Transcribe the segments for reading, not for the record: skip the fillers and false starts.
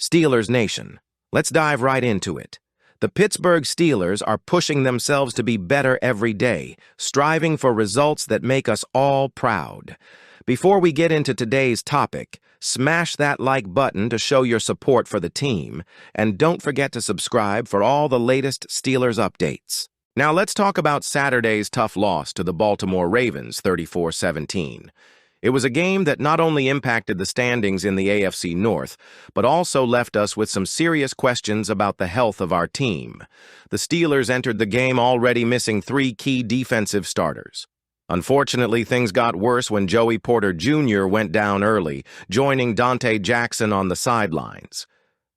Steelers Nation. Let's dive right into it. The Pittsburgh Steelers are pushing themselves to be better every day, striving for results that make us all proud. Before we get into today's topic, smash that like button to show your support for the team, and don't forget to subscribe for all the latest Steelers updates. Now let's talk about Saturday's tough loss to the Baltimore Ravens, 34-17. It was a game that not only impacted the standings in the AFC North, but also left us with some serious questions about the health of our team. The Steelers entered the game already missing 3 key defensive starters. Unfortunately, things got worse when Joey Porter Jr. went down early, joining Dante Jackson on the sidelines.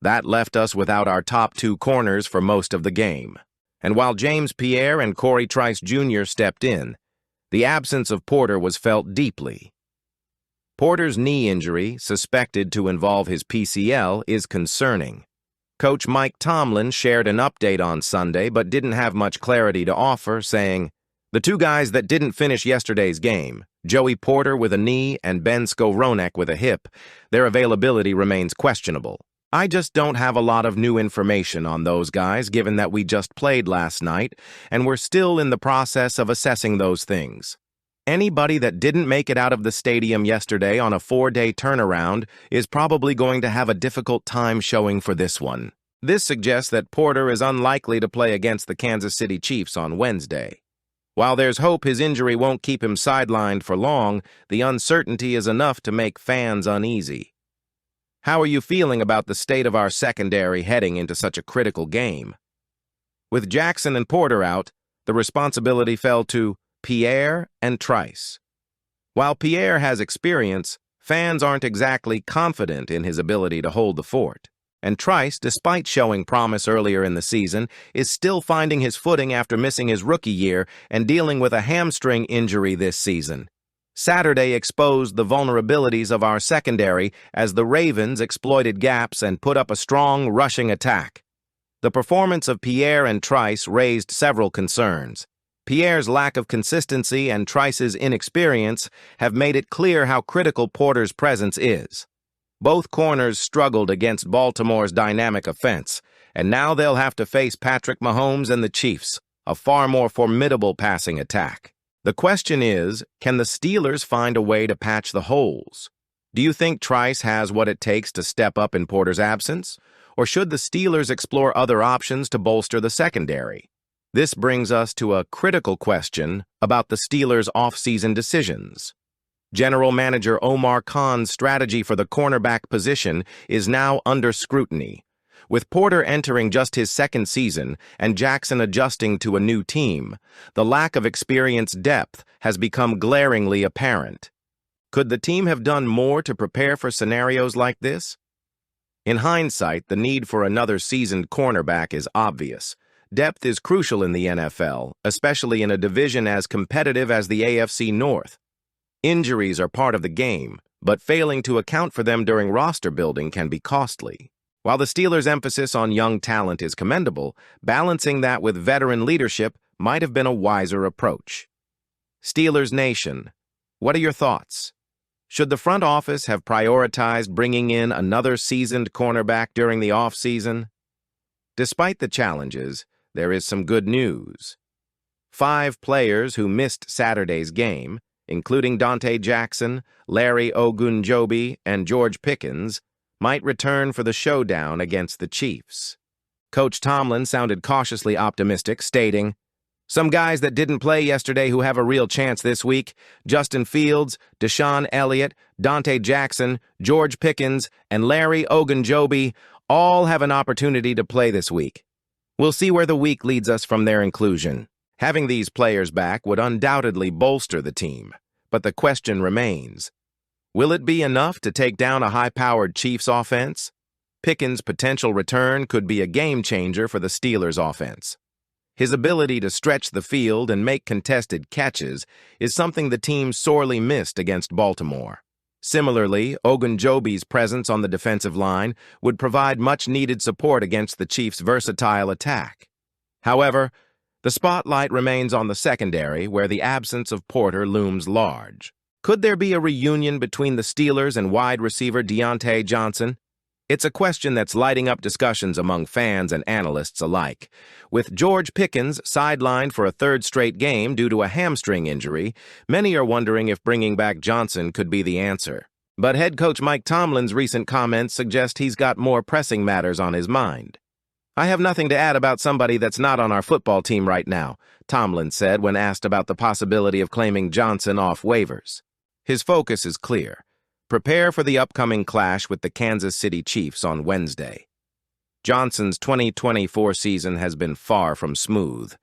That left us without our top 2 corners for most of the game. And while James Pierre and Corey Trice Jr. stepped in, the absence of Porter was felt deeply. Porter's knee injury, suspected to involve his PCL, is concerning. Coach Mike Tomlin shared an update on Sunday but didn't have much clarity to offer, saying, "The 2 guys that didn't finish yesterday's game, Joey Porter with a knee and Ben Skowronek with a hip, their availability remains questionable. I just don't have a lot of new information on those guys given that we just played last night and we're still in the process of assessing those things. Anybody that didn't make it out of the stadium yesterday on a 4-day turnaround is probably going to have a difficult time showing for this one." This suggests that Porter is unlikely to play against the Kansas City Chiefs on Wednesday. While there's hope his injury won't keep him sidelined for long, the uncertainty is enough to make fans uneasy. How are you feeling about the state of our secondary heading into such a critical game? With Jackson and Porter out, the responsibility fell to Pierre and Trice. While Pierre has experience, fans aren't exactly confident in his ability to hold the fort. And Trice, despite showing promise earlier in the season, is still finding his footing after missing his rookie year and dealing with a hamstring injury this season. Saturday exposed the vulnerabilities of our secondary as the Ravens exploited gaps and put up a strong rushing attack. The performance of Pierre and Trice raised several concerns. Pierre's lack of consistency and Trice's inexperience have made it clear how critical Porter's presence is. Both corners struggled against Baltimore's dynamic offense, and now they'll have to face Patrick Mahomes and the Chiefs, a far more formidable passing attack. The question is, can the Steelers find a way to patch the holes? Do you think Trice has what it takes to step up in Porter's absence? Or should the Steelers explore other options to bolster the secondary? This brings us to a critical question about the Steelers' off-season decisions. General Manager Omar Khan's strategy for the cornerback position is now under scrutiny. With Porter entering just his 2nd season and Jackson adjusting to a new team, the lack of experienced depth has become glaringly apparent. Could the team have done more to prepare for scenarios like this? In hindsight, the need for another seasoned cornerback is obvious. Depth is crucial in the NFL, especially in a division as competitive as the AFC North. Injuries are part of the game, but failing to account for them during roster building can be costly. While the Steelers' emphasis on young talent is commendable, balancing that with veteran leadership might have been a wiser approach. Steelers Nation, what are your thoughts? Should the front office have prioritized bringing in another seasoned cornerback during the offseason? Despite the challenges, there is some good news. 5 players who missed Saturday's game, including Dante Jackson, Larry Ogunjobi, and George Pickens, might return for the showdown against the Chiefs. Coach Tomlin sounded cautiously optimistic, stating, "Some guys that didn't play yesterday who have a real chance this week: Justin Fields, Deshaun Elliott, Dante Jackson, George Pickens, and Larry Ogunjobi all have an opportunity to play this week. We'll see where the week leads us from their inclusion." Having these players back would undoubtedly bolster the team, but the question remains, will it be enough to take down a high-powered Chiefs offense? Pickens' potential return could be a game-changer for the Steelers' offense. His ability to stretch the field and make contested catches is something the team sorely missed against Baltimore. Similarly, Ogunjobi's presence on the defensive line would provide much-needed support against the Chiefs' versatile attack. However, the spotlight remains on the secondary, where the absence of Porter looms large. Could there be a reunion between the Steelers and wide receiver Diontae Johnson? It's a question that's lighting up discussions among fans and analysts alike. With George Pickens sidelined for a third straight game due to a hamstring injury, many are wondering if bringing back Johnson could be the answer. But head coach Mike Tomlin's recent comments suggest he's got more pressing matters on his mind. "I have nothing to add about somebody that's not on our football team right now," Tomlin said when asked about the possibility of claiming Johnson off waivers. His focus is clear. Prepare for the upcoming clash with the Kansas City Chiefs on Wednesday. Johnson's 2024 season has been far from smooth.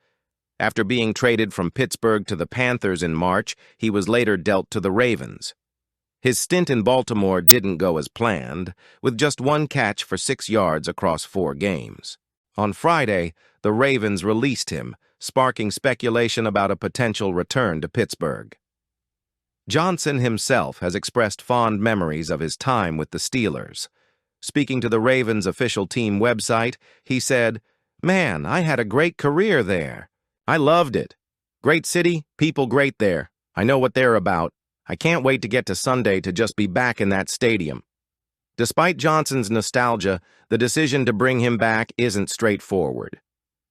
After being traded from Pittsburgh to the Panthers in March, he was later dealt to the Ravens. His stint in Baltimore didn't go as planned, with just one catch for 6 yards across 4 games. On Friday, the Ravens released him, sparking speculation about a potential return to Pittsburgh. Johnson himself has expressed fond memories of his time with the Steelers. Speaking to the Ravens' official team website, he said, "Man, I had a great career there. I loved it. Great city, people great there. I know what they're about. I can't wait to get to Sunday to just be back in that stadium." Despite Johnson's nostalgia, the decision to bring him back isn't straightforward.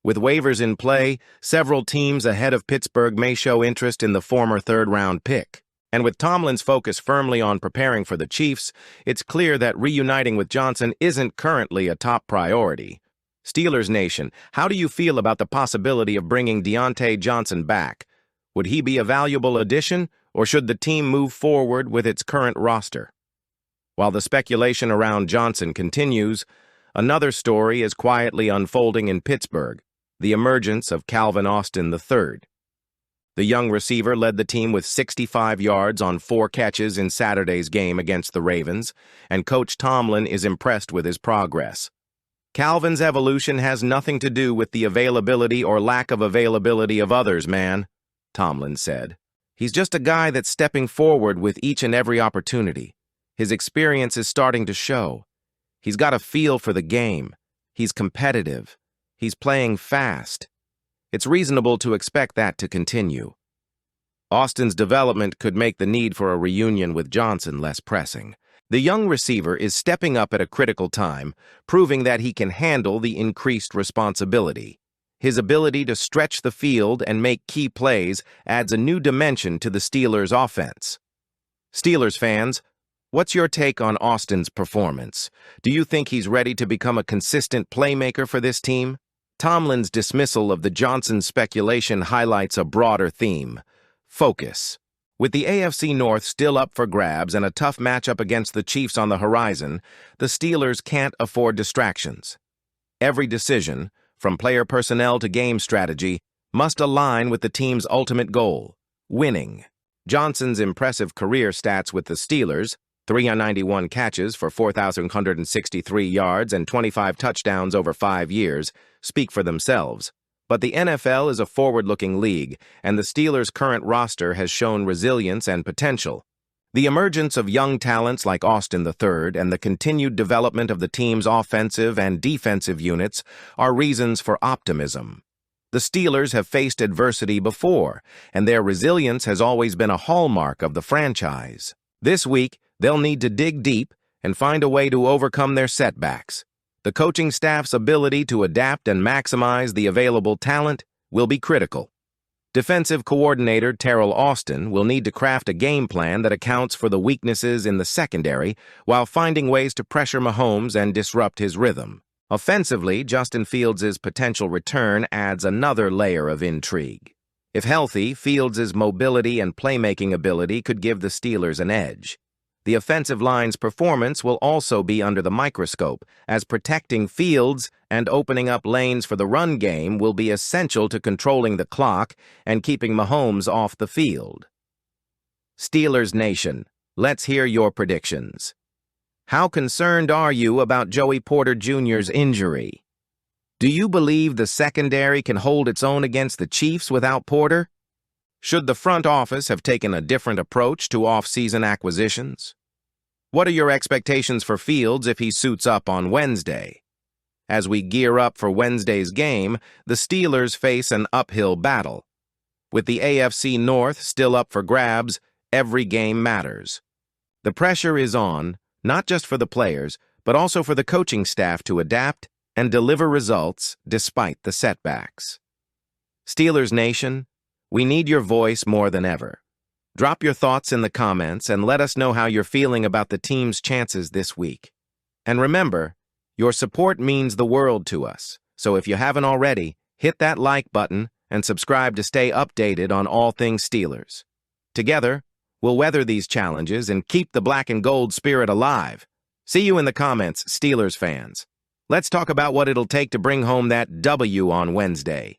With waivers in play, several teams ahead of Pittsburgh may show interest in the former third-round pick. And with Tomlin's focus firmly on preparing for the Chiefs, it's clear that reuniting with Johnson isn't currently a top priority. Steelers Nation, how do you feel about the possibility of bringing Diontae Johnson back? Would he be a valuable addition, or should the team move forward with its current roster? While the speculation around Johnson continues, another story is quietly unfolding in Pittsburgh: the emergence of Calvin Austin III. The young receiver led the team with 65 yards on 4 catches in Saturday's game against the Ravens, and Coach Tomlin is impressed with his progress. "Calvin's evolution has nothing to do with the availability or lack of availability of others, man," Tomlin said. "He's just a guy that's stepping forward with each and every opportunity. His experience is starting to show. He's got a feel for the game. He's competitive. He's playing fast. It's reasonable to expect that to continue." Austin's development could make the need for a reunion with Johnson less pressing. The young receiver is stepping up at a critical time, proving that he can handle the increased responsibility. His ability to stretch the field and make key plays adds a new dimension to the Steelers' offense. Steelers fans, what's your take on Austin's performance? Do you think he's ready to become a consistent playmaker for this team? Tomlin's dismissal of the Johnson speculation highlights a broader theme: focus. With the AFC North still up for grabs and a tough matchup against the Chiefs on the horizon, the Steelers can't afford distractions. Every decision, from player personnel to game strategy, must align with the team's ultimate goal: winning. Johnson's impressive career stats with the Steelers, 391 catches for 4,163 yards and 25 touchdowns over 5 years, speak for themselves. But the NFL is a forward-looking league, and the Steelers' current roster has shown resilience and potential. The emergence of young talents like Austin III and the continued development of the team's offensive and defensive units are reasons for optimism. The Steelers have faced adversity before, and their resilience has always been a hallmark of the franchise. This week, they'll need to dig deep and find a way to overcome their setbacks. The coaching staff's ability to adapt and maximize the available talent will be critical. Defensive coordinator Terrell Austin will need to craft a game plan that accounts for the weaknesses in the secondary while finding ways to pressure Mahomes and disrupt his rhythm. Offensively, Justin Fields' potential return adds another layer of intrigue. If healthy, Fields' mobility and playmaking ability could give the Steelers an edge. The offensive line's performance will also be under the microscope, as protecting Fields and opening up lanes for the run game will be essential to controlling the clock and keeping Mahomes off the field. Steelers Nation, let's hear your predictions. How concerned are you about Joey Porter Jr.'s injury? Do you believe the secondary can hold its own against the Chiefs without Porter? Should the front office have taken a different approach to off-season acquisitions? What are your expectations for Fields if he suits up on Wednesday? As we gear up for Wednesday's game, the Steelers face an uphill battle. With the AFC North still up for grabs, every game matters. The pressure is on, not just for the players, but also for the coaching staff to adapt and deliver results despite the setbacks. Steelers Nation, we need your voice more than ever. Drop your thoughts in the comments and let us know how you're feeling about the team's chances this week. And remember, your support means the world to us, so if you haven't already, hit that like button and subscribe to stay updated on all things Steelers. Together, we'll weather these challenges and keep the black and gold spirit alive. See you in the comments, Steelers fans. Let's talk about what it'll take to bring home that W on Wednesday.